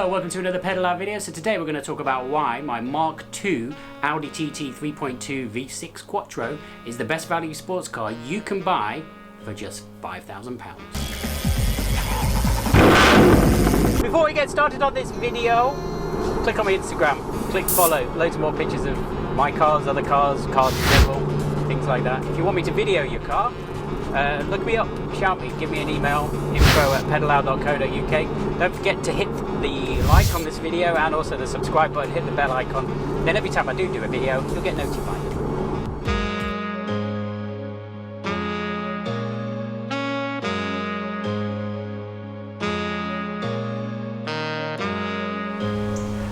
welcome to another Pedal Out video. So today we're going to talk about why my Mark II Audi TT 3.2 V6 Quattro is the best value sports car you can buy for just £5,000. Before we get started on this video, click on my Instagram, click follow, loads more pictures of my cars, other cars, cars in general, things like that. If you want me to video your car, look me up, shout me, give me an email, info@pedalout.co.uk. Don't forget to hit the like on this video and also the subscribe button, hit the bell icon. Then every time I do a video, you'll get notified.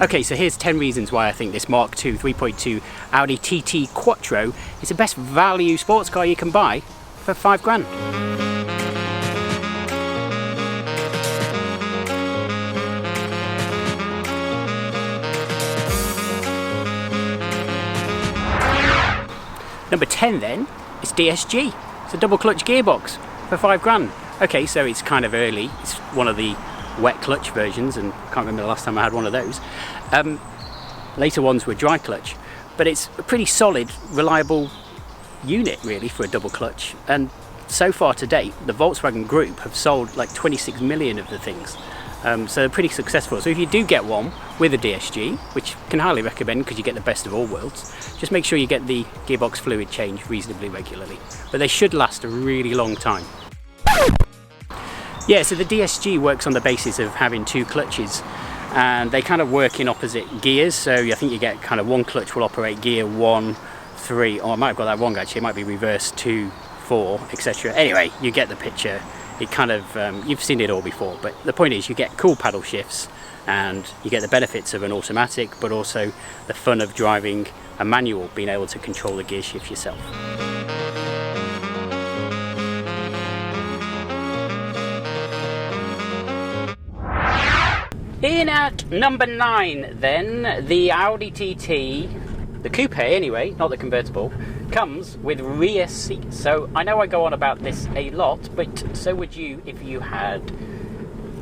Okay, so here's 10 reasons why I think this Mark II 3.2 Audi TT Quattro is the best value sports car you can buy for £5,000. Number 10 then is DSG. It's a double clutch gearbox for £5,000. Okay, so it's kind of early. It's one of the wet clutch versions, and I can't remember the last time I had one of those. Later ones were dry clutch, but it's a pretty solid, reliable unit really for a double clutch. And so far to date, the Volkswagen Group have sold like 26 million of the things. So they're pretty successful. So if you do get one with a DSG, which I can highly recommend because you get the best of all worlds, just make sure you get the gearbox fluid change reasonably regularly. But they should last a really long time. Yeah, so the DSG works on the basis of having two clutches, and they kind of work in opposite gears. So I think you get kind of one clutch will operate gear 1, 3, or I might have got that wrong actually, it might be reverse 2, 4, etc. Anyway, you get the picture. It kind of, you've seen it all before, but the point is you get cool paddle shifts and you get the benefits of an automatic, but also the fun of driving a manual, being able to control the gear shift yourself. In at number 9 then, the Audi TT, the coupe anyway, not the convertible, comes with rear seats. So I know I go on about this a lot, but so would you if you had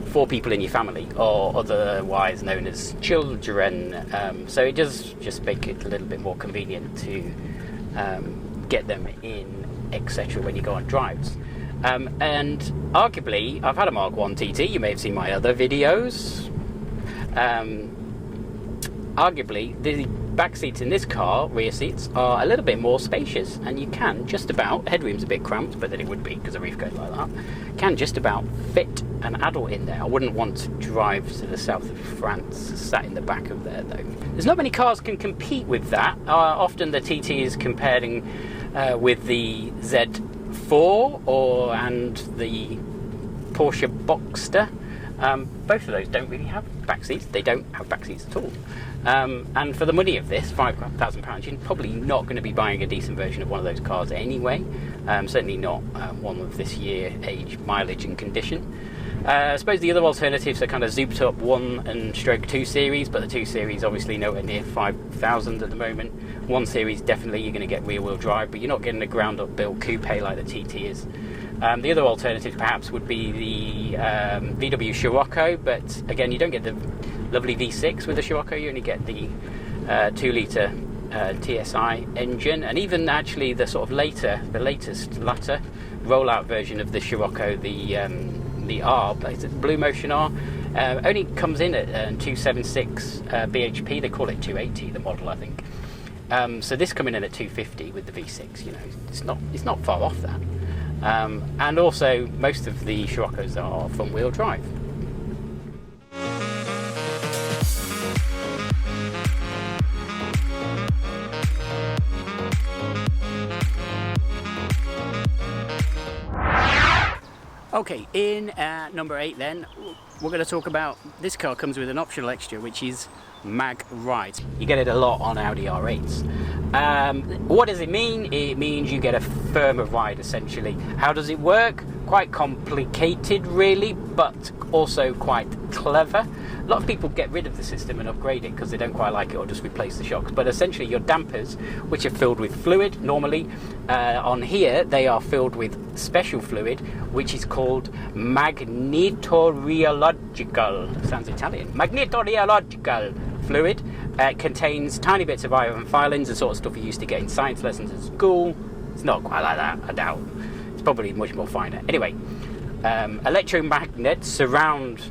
4 people in your family, or otherwise known as children. So it does just make it a little bit more convenient to get them in, etc. when you go on drives. And arguably, I've had a Mark I TT, you may have seen my other videos. Arguably, the back seats in this car, rear seats, are a little bit more spacious, and you can just about, headroom's a bit cramped, but then it would be because the roof goes like that, can just about fit an adult in there. I wouldn't want to drive to the south of France sat in the back of there though. There's not many cars can compete with that. Often the TT is comparing with the Z4 and the Porsche Boxster. Both of those don't really have back seats. They don't have back seats at all. And for the money of this, £5,000, you're probably not going to be buying a decent version of one of those cars anyway. Certainly not one of this year, age, mileage and condition. I suppose the other alternatives are kind of zooped up 1 and stroke 2 series, but the 2 series obviously nowhere near 5,000 at the moment. 1 series definitely you're going to get rear wheel drive, but you're not getting a ground up built coupe like the TT is. The other alternative perhaps would be the VW Scirocco, but again you don't get the lovely V6 with the Scirocco, you only get the 2 litre TSI engine, and even actually the sort of latter rollout version of the Scirocco, the R, is it Blue Motion R, only comes in at 276 bhp. They call it 280 the model, I think. So this coming in at 250 with the V6, you know, it's not far off that. And also most of the Sciroccos are front wheel drive. Okay, in number 8 then, we're going to talk about, this car comes with an optional extra which is mag ride. You get it a lot on Audi R8s. What does it mean? It means you get a firmer ride essentially. How does it work? Quite complicated really, but also quite clever. A lot of people get rid of the system and upgrade it because they don't quite like it, or just replace the shocks. But essentially your dampers, which are filled with fluid normally, On here, they are filled with special fluid, which is called magnetorheological. Sounds Italian. Magnetorheological fluid. It contains tiny bits of iron filings, the sort of stuff you used to get in science lessons at school. It's not quite like that, I doubt. It's probably much more finer. Anyway, electromagnets surround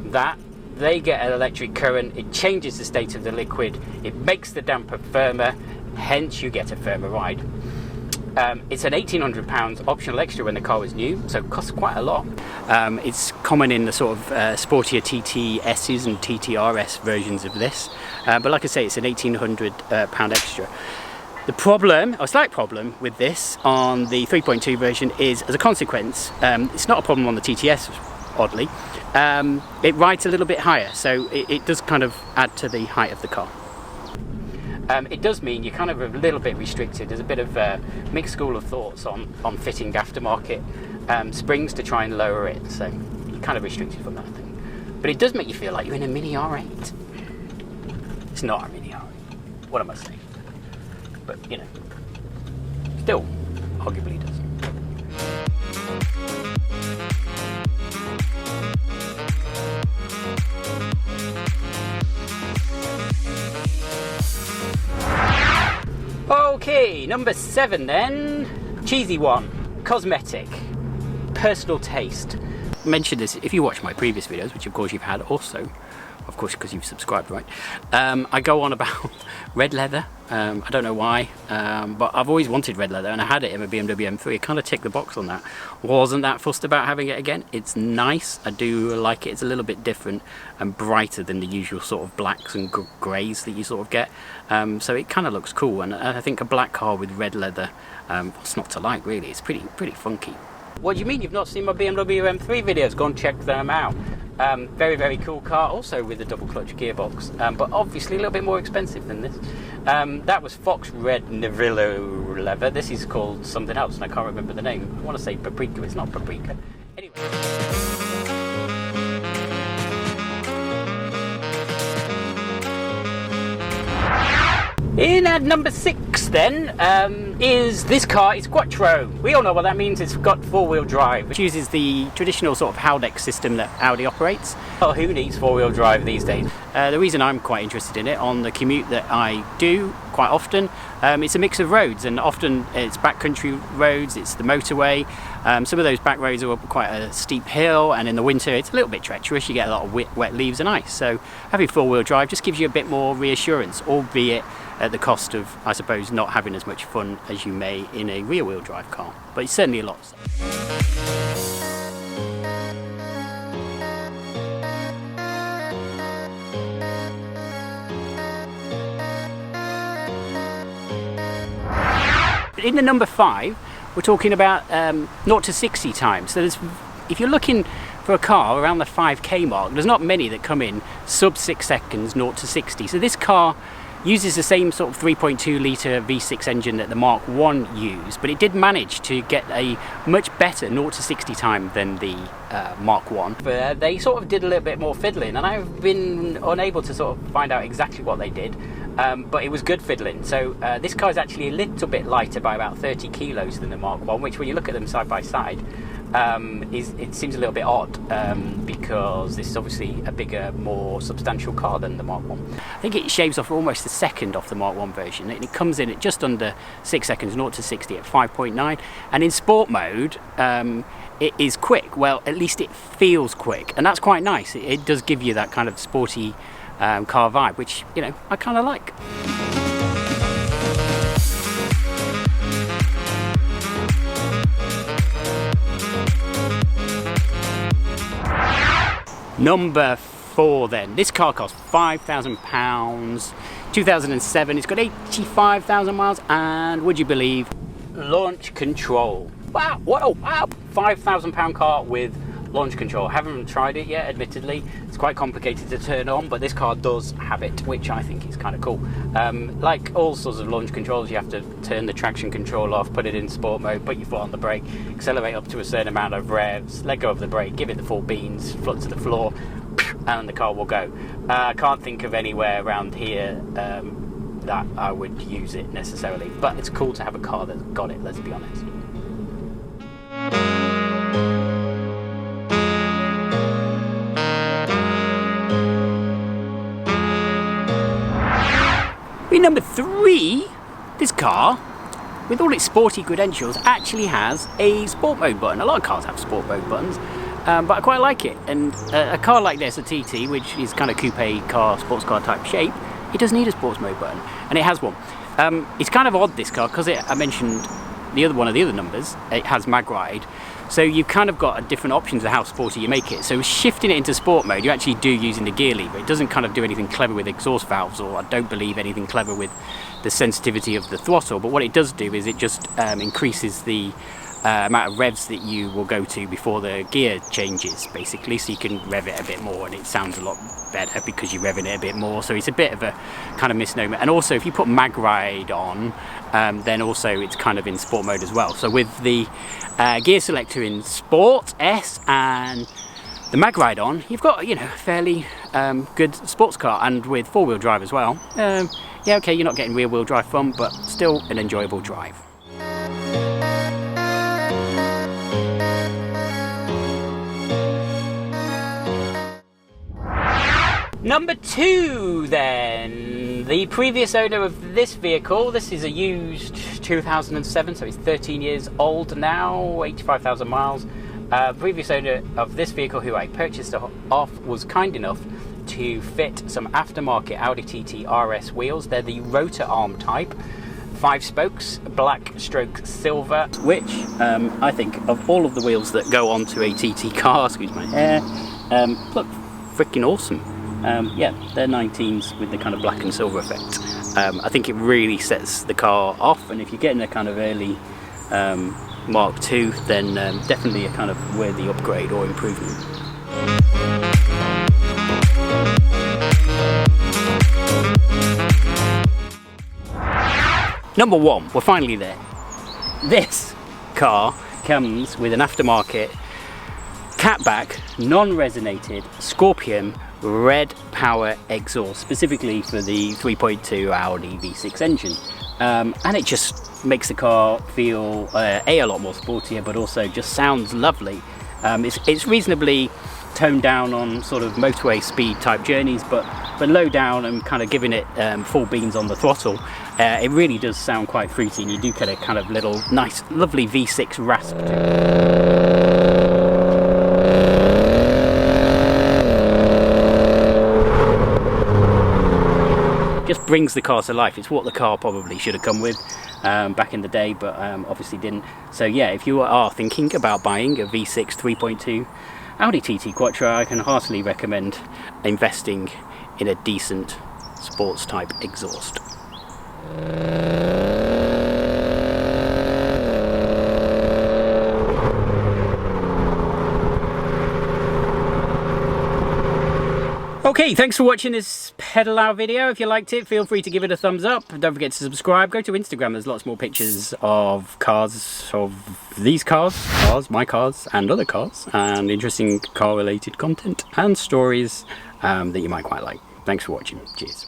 that. They get an electric current. It changes the state of the liquid. It makes the damper firmer. Hence, you get a firmer ride. It's an £1,800 optional extra when the car was new, so it costs quite a lot. It's common in the sort of sportier TT S's and TT RS versions of this, but like I say, it's an £1,800 extra. The problem, or slight problem, with this on the 3.2 version is, as a consequence, it's not a problem on the TTS, oddly. It rides a little bit higher, so it does kind of add to the height of the car. It does mean you're kind of a little bit restricted. There's a bit of a mixed school of thoughts on fitting aftermarket springs to try and lower it, so you're kind of restricted from that thing. But it does make you feel like you're in a mini R8. It's not a mini R8. What am I saying? But, you know, still, arguably does. Okay, number 7 then. Cheesy one. Cosmetic. Personal taste. I mentioned this if you watch my previous videos, which of course you've had also, of course, because you've subscribed, right? I go on about red leather. I don't know why, but I've always wanted red leather, and I had it in my BMW M3. I kind of ticked the box on that. Wasn't that fussed about having it again. It's nice. I do like it. It's a little bit different and brighter than the usual sort of blacks and greys that you sort of get. So it kind of looks cool, and I think a black car with red leather, what's not to like, really? It's pretty funky. What do you mean you've not seen my BMW M3 videos? Go and check them out. Very, very cool car, also with a double clutch gearbox, but obviously a little bit more expensive than this. That was Fox Red Novillo leather. This is called something else, and I can't remember the name. I want to say paprika. It's not paprika. Anyway. In at number 6 then is this car. It's Quattro. We all know what that means. It's got 4-wheel drive, which uses the traditional sort of Haldex system that Audi operates. Oh, who needs 4-wheel drive these days? The reason I'm quite interested in it on the commute that I do quite often, it's a mix of roads, and often it's backcountry roads, it's the motorway. Some of those back roads are up quite a steep hill, and in the winter it's a little bit treacherous. You get a lot of wet leaves and ice, so having 4-wheel drive just gives you a bit more reassurance, albeit at the cost of, I suppose, not having as much fun as you may in a rear-wheel drive car, but it's certainly a lot. In the number 5, we're talking about 0 to 60 times. So if you're looking for a car around the 5k mark, there's not many that come in sub 6 seconds 0 to 60. So this car uses the same sort of 3.2 litre V6 engine that the Mark 1 used, but it did manage to get a much better 0 to 60 time than the Mark 1. But they sort of did a little bit more fiddling, and I've been unable to sort of find out exactly what they did, but it was good fiddling. So this car is actually a little bit lighter by about 30 kilos than the Mark 1, which when you look at them side by side, it seems a little bit odd, because this is obviously a bigger, more substantial car than the Mark 1. I think it shaves off almost a second off the Mark 1 version, and it comes in at just under 6 seconds 0 to 60 at 5.9, and in sport mode it is quick. Well, at least it feels quick, and that's quite nice. It does give you that kind of sporty car vibe, which, you know, I kind of like. Number 4 then. This car cost £5,000, 2007. It's got 85,000 miles, and would you believe, launch control. Wow, what a wow! £5,000 car with launch control. Haven't tried it yet, admittedly. It's quite complicated to turn on, but this car does have it, which I think is kind of cool. Like all sorts of launch controls, you have to turn the traction control off, put it in sport mode, put your foot on the brake, accelerate up to a certain amount of revs, let go of the brake, give it the full beans, foot to the floor, and the car will go. I can't think of anywhere around here that I would use it necessarily, but it's cool to have a car that's got it, let's be honest. Number 3, this car, with all its sporty credentials, actually has a sport mode button. A lot of cars have sport mode buttons, but I quite like it. And a car like this, a TT, which is kind of coupe car, sports car type shape, it does need a sports mode button, and it has one. It's kind of odd, this car, because I mentioned one of the other numbers, it has mag ride. So you've kind of got different options of how sporty you make it. So shifting it into sport mode, you actually do using the gear lever. It doesn't kind of do anything clever with exhaust valves, or I don't believe anything clever with the sensitivity of the throttle. But what it does do is it just increases the amount of revs that you will go to before the gear changes, basically. So you can rev it a bit more, and it sounds a lot better because you're revving it a bit more. So it's a bit of a kind of misnomer. And also, if you put mag ride on, then also it's kind of in sport mode as well. So with the gear selector in Sport S and the mag ride on, you've got, you know, fairly good sports car, and with 4-wheel drive as well. Yeah, okay, you're not getting rear-wheel drive fun, but still an enjoyable drive. Number 2 then, the previous owner of this vehicle, this is a used 2007, so it's 13 years old now, 85,000 miles. Previous owner of this vehicle, who I purchased off, was kind enough to fit some aftermarket Audi TT RS wheels. They're the rotor arm type, 5 spokes, black stroke silver, which I think of all of the wheels that go onto a TT car, excuse my hair, look freaking awesome. Yeah, they're 19s with the kind of black and silver effect. I think it really sets the car off, and if you're getting a kind of early Mark II, then definitely a kind of worthy upgrade or improvement. Number 1, we're finally there. This car comes with an aftermarket catback, non-resonated Scorpion red power exhaust, specifically for the 3.2 Audi V6 engine, and it just makes the car feel a lot more sportier, but also just sounds lovely. It's reasonably toned down on sort of motorway speed type journeys, but low down and kind of giving it full beans on the throttle. It really does sound quite fruity, and you do get a kind of little nice lovely V6 rasp to it. Just brings the car to life. It's what the car probably should have come with back in the day, but obviously didn't. So yeah, if you are thinking about buying a V6 3.2 Audi TT Quattro, I can heartily recommend investing in a decent sports type exhaust. Okay, thanks for watching this pedal out video. If you liked it, feel free to give it a thumbs up. Don't forget to subscribe. Go to Instagram. There's lots more pictures of cars, of these cars, my cars, and other cars, and interesting car related content and stories that you might quite like. Thanks for watching. Cheers.